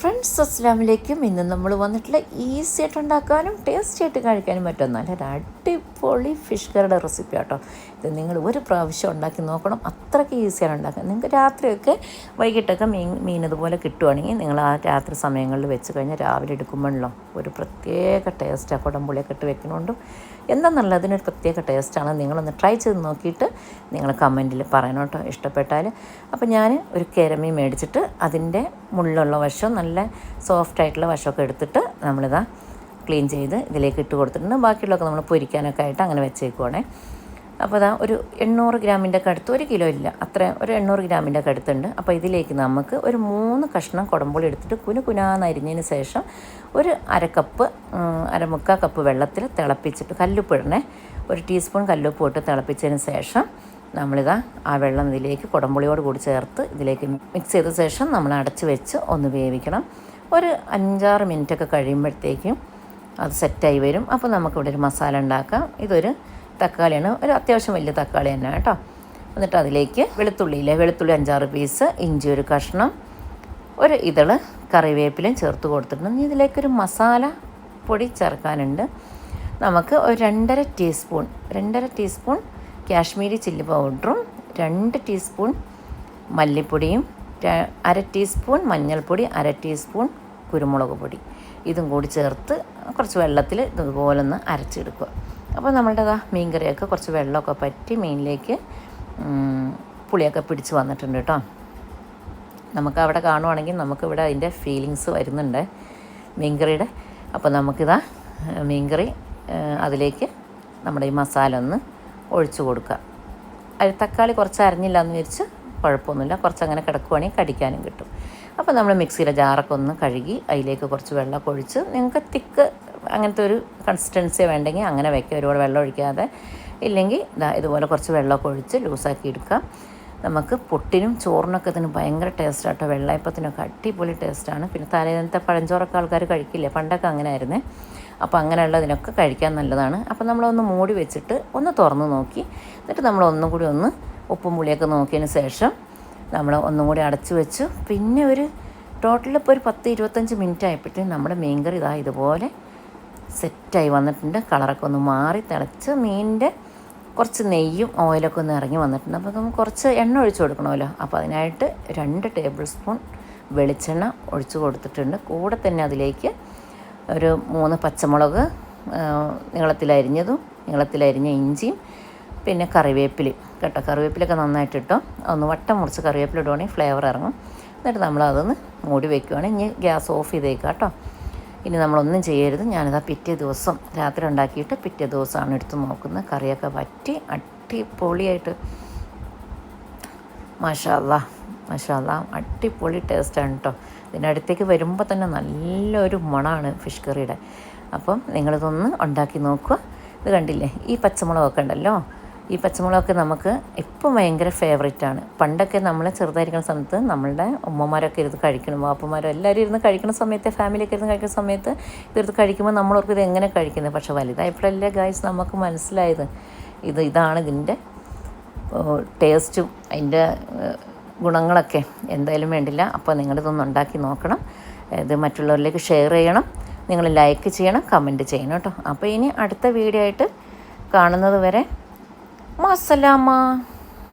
Friends അസ്സലാമലൈക്കും. ഇന്ന് നമ്മൾ വന്നിട്ടുള്ള ഈസി ആയിട്ട് ഉണ്ടാക്കാനും ടേസ്റ്റി ആയിട്ട് കഴിക്കാനും പറ്റും നല്ലൊരു അടിപൊളി ഫിഷ് കറിയുടെ റെസിപ്പി ആട്ടോ. ഇത് നിങ്ങൾ ഒരു പ്രാവശ്യം ഉണ്ടാക്കി നോക്കണം, അത്രയ്ക്ക് ഈസിയാണ് ഉണ്ടാക്കാൻ. നിങ്ങൾക്ക് രാത്രിയൊക്കെ വൈകിട്ടൊക്കെ മീൻ ഇതുപോലെ കിട്ടുവാണെങ്കിൽ നിങ്ങൾ ആ രാത്രി സമയങ്ങളിൽ വെച്ച് കഴിഞ്ഞാൽ രാവിലെ എടുക്കുമ്പോഴല്ലോ ഒരു പ്രത്യേക ടേസ്റ്റാണ്. കുടംപുളിയൊക്കെ ഇട്ട് വെക്കണോണ്ടും എന്താണെന്നുള്ളത് അതിനൊരു പ്രത്യേക ടേസ്റ്റാണ്. നിങ്ങളൊന്ന് ട്രൈ ചെയ്ത് നോക്കിയിട്ട് നിങ്ങൾ കമൻറ്റിൽ പറയണം കേട്ടോ ഇഷ്ടപ്പെട്ടാൽ. അപ്പോൾ ഞാൻ ഒരു കേരമീൻ മേടിച്ചിട്ട് അതിൻ്റെ മുള്ളുള്ള വശം നല്ല സോഫ്റ്റായിട്ടുള്ള വശമൊക്കെ എടുത്തിട്ട് നമ്മളിതാ ക്ലീൻ ചെയ്ത് ഇതിലേക്ക് ഇട്ട് കൊടുത്തിട്ടുണ്ട്. ബാക്കിയുള്ളതൊക്കെ നമ്മൾ പൊരിക്കാനൊക്കെ ആയിട്ട് അങ്ങനെ വെച്ചേക്കുവാണേ. അപ്പോൾ അതാ ഒരു 800 ഗ്രാമിൻ്റെ ഒക്കെ അടുത്ത്, 1 കിലോ ഇല്ല, അത്ര ഒരു 800 ഗ്രാമിൻ്റെ ഒക്കെ അടുത്തുണ്ട്. അപ്പോൾ ഇതിലേക്ക് നമുക്ക് ഒരു 3 കഷ്ണം കുടംപുളി എടുത്തിട്ട് കുനുകുനാന്നരിഞ്ഞതിന് ശേഷം ഒരു മുക്കാൽ കപ്പ് വെള്ളത്തിൽ തിളപ്പിച്ചിട്ട് കല്ലുപ്പ് ഇടണേ, 1 ടീസ്പൂൺ കല്ലുപ്പ് ഇട്ട് തിളപ്പിച്ചതിന് ശേഷം നമ്മളിതാ ആ വെള്ളം ഇതിലേക്ക് കുടംപുളിയോട് കൂടി ചേർത്ത് ഇതിലേക്ക് മിക്സ് ചെയ്ത ശേഷം നമ്മൾ അടച്ച് വെച്ച് ഒന്ന് വേവിക്കണം. ഒരു 5-6 മിനിറ്റൊക്കെ കഴിയുമ്പോഴത്തേക്കും അത് സെറ്റായി വരും. അപ്പോൾ നമുക്കിവിടെ ഒരു മസാല ഉണ്ടാക്കാം. ഇതൊരു തക്കാളിയാണ്, ഒരു അത്യാവശ്യം വലിയ തക്കാളി തന്നെ കേട്ടോ. എന്നിട്ട് അതിലേക്ക് വെളുത്തുള്ളി 5-6 പീസ്, ഇഞ്ചി ഒരു കഷ്ണം, ഒരു ഇതള് കറിവേപ്പിലയും ചേർത്ത് കൊടുത്തിട്ടുണ്ട്. ഇതിലേക്കൊരു മസാല പൊടി ചേർക്കാനുണ്ട്. നമുക്ക് ഒരു 2.5 ടീസ്പൂൺ കാശ്മീരി ചില്ലി പൗഡറും 2 ടീസ്പൂൺ മല്ലിപ്പൊടിയും 1/2 ടീസ്പൂൺ മഞ്ഞൾപ്പൊടി, 1/2 ടീസ്പൂൺ കുരുമുളക് പൊടി, ഇതും കൂടി ചേർത്ത് കുറച്ച് വെള്ളത്തിൽ ഇതുപോലെ ഒന്ന് അരച്ചെടുക്കുക. അപ്പോൾ നമ്മളുടെ മീൻ കറിയൊക്കെ കുറച്ച് വെള്ളമൊക്കെ പറ്റി മീനിലേക്ക് പുളിയൊക്കെ പിടിച്ച് വന്നിട്ടുണ്ട് കേട്ടോ. നമുക്ക് അവിടെ കാണുവാണെങ്കിൽ നമുക്കിവിടെ അതിൻ്റെ ഫീലിങ്സ് വരുന്നുണ്ട് മീൻകറിയുടെ. അപ്പോൾ നമുക്കിതാ മീൻകറി അതിലേക്ക് നമ്മുടെ ഈ മസാല ഒന്ന് ഒഴിച്ച് കൊടുക്കുക. അത് തക്കാളി കുറച്ച് അരിഞ്ഞില്ല എന്ന് വിചാരിച്ച് കുഴപ്പമൊന്നുമില്ല, കുറച്ചങ്ങനെ കിടക്കുവാണെങ്കിൽ കടിക്കാനും കിട്ടും. അപ്പോൾ നമ്മൾ മിക്സിയിലെ ജാറൊക്കെ ഒന്ന് കഴുകി അതിലേക്ക് കുറച്ച് വെള്ളമൊക്കെ ഒഴിച്ച്, നിങ്ങൾക്ക് തിക്ക് അങ്ങനത്തെ ഒരു കൺസിസ്റ്റൻസി വേണ്ടെങ്കിൽ അങ്ങനെ വയ്ക്കുക, ഒരുപാട് വെള്ളം ഒഴിക്കാതെ. ഇല്ലെങ്കിൽ ഇതുപോലെ കുറച്ച് വെള്ളമൊക്കെ ഒഴിച്ച് ലൂസാക്കി എടുക്കാം. നമുക്ക് പുട്ടിനും ചോറിനൊക്കെ ഇതിന് ഭയങ്കര ടേസ്റ്റാട്ടോ. വെള്ളയപ്പത്തിനൊക്കെ അടിപൊളി ടേസ്റ്റാണ്. പിന്നെ തലേന്നത്തെ പഴഞ്ചോറൊക്കെ ആൾക്കാർ കഴിക്കില്ലേ, പണ്ടൊക്കെ അങ്ങനെ ആയിരുന്നേ. അപ്പോൾ അങ്ങനെയുള്ളതിനൊക്കെ കഴിക്കാൻ നല്ലതാണ്. അപ്പോൾ നമ്മളൊന്ന് മൂടി വെച്ചിട്ട് ഒന്ന് തുറന്ന് നോക്കി, എന്നിട്ട് നമ്മൾ ഒന്നും കൂടി ഒന്ന് ഉപ്പും പുളിയൊക്കെ നോക്കിയതിന് ശേഷം നമ്മൾ ഒന്നും കൂടി അടച്ചു വെച്ചു. പിന്നെ ഒരു ടോട്ടൽ ഇപ്പോൾ ഒരു 10-25 മിനിറ്റ് ആയപ്പോഴത്തേക്കും നമ്മുടെ മീൻകറി ഇതുപോലെ സെറ്റായി വന്നിട്ടുണ്ട്. കളറൊക്കെ ഒന്ന് മാറി തിളച്ച് മീനിൻ്റെ കുറച്ച് നെയ്യും ഓയിലൊക്കെ ഒന്ന് ഇറങ്ങി വന്നിട്ടുണ്ട്. അപ്പോൾ നമുക്ക് കുറച്ച് എണ്ണ ഒഴിച്ച് കൊടുക്കണമല്ലോ. അപ്പോൾ അതിനായിട്ട് 2 ടേബിൾ സ്പൂൺ വെളിച്ചെണ്ണ ഒഴിച്ച് കൊടുത്തിട്ടുണ്ട്. കൂടെ തന്നെ അതിലേക്ക് ഒരു 3 പച്ചമുളക് നീളത്തിലരിഞ്ഞ ഇഞ്ചിയും പിന്നെ കറിവേപ്പില കേട്ടോ. കറിവേപ്പിലൊക്കെ നന്നായിട്ട് ഇട്ടോ, ഒന്ന് വട്ടം മുറിച്ച് കറിവേപ്പില ഇടുവാണെങ്കിൽ ഫ്ലേവർ ഇറങ്ങും. എന്നിട്ട് നമ്മളതൊന്ന് മൂടി വയ്ക്കുവാണെങ്കിൽ ഇനി ഗ്യാസ് ഓഫ് ചെയ്തേക്കാം കേട്ടോ. ഇനി നമ്മളൊന്നും ചെയ്യരുത്. ഞാനിതാ പിറ്റേ ദിവസം രാത്രി ഉണ്ടാക്കിയിട്ട് പിറ്റേ ദിവസമാണ് എടുത്ത് നോക്കുന്നത്. കറിയൊക്കെ വറ്റി അടിപൊളിയായിട്ട് മാഷാ അല്ലാ അടിപൊളി ടേസ്റ്റാണ് കേട്ടോ. ഇതിനടുത്തേക്ക് വരുമ്പോൾ തന്നെ നല്ലൊരു മണമാണ് ഫിഷ് കറിയുടെ. അപ്പം നിങ്ങളിതൊന്ന് ഉണ്ടാക്കി നോക്കുക. ഇത് കണ്ടില്ലേ, ഈ പച്ചമുളകൊക്കെ ഉണ്ടല്ലോ, ഈ പച്ചമുളകൊക്കെ നമുക്ക് ഇപ്പം ഭയങ്കര ഫേവറേറ്റാണ്. പണ്ടൊക്കെ നമ്മൾ ചെറുതായിരിക്കുന്ന സമയത്ത് നമ്മളുടെ ഉമ്മമാരൊക്കെ ഇരുന്ന് കഴിക്കണം, വാപ്പമാരോ എല്ലാവരും ഇരുന്ന് കഴിക്കുന്ന സമയത്ത്, ഫാമിലിയൊക്കെ ഇരുന്ന് കഴിക്കുന്ന സമയത്ത് ഇതെടുത്ത് കഴിക്കുമ്പോൾ നമ്മളോർക്ക് ഇത് എങ്ങനെ കഴിക്കുന്നത്. പക്ഷേ വലുതായപ്പോഴല്ലേ ഗായ്സ് നമുക്ക് മനസ്സിലായത് ഇതാണ് ഇതിൻ്റെ ടേസ്റ്റും അതിൻ്റെ ഗുണങ്ങളൊക്കെ. എന്തായാലും വേണ്ടില്ല. അപ്പോൾ നിങ്ങളിതൊന്ന് ഉണ്ടാക്കി നോക്കണം. ഇത് മറ്റുള്ളവരിലേക്ക് ഷെയർ ചെയ്യണം, നിങ്ങൾ ലൈക്ക് ചെയ്യണം, കമൻറ്റ് ചെയ്യണം കേട്ടോ. അപ്പോൾ ഇനി അടുത്ത വീഡിയോ ആയിട്ട് കാണുന്നത് വരെ മസ്സലാമ.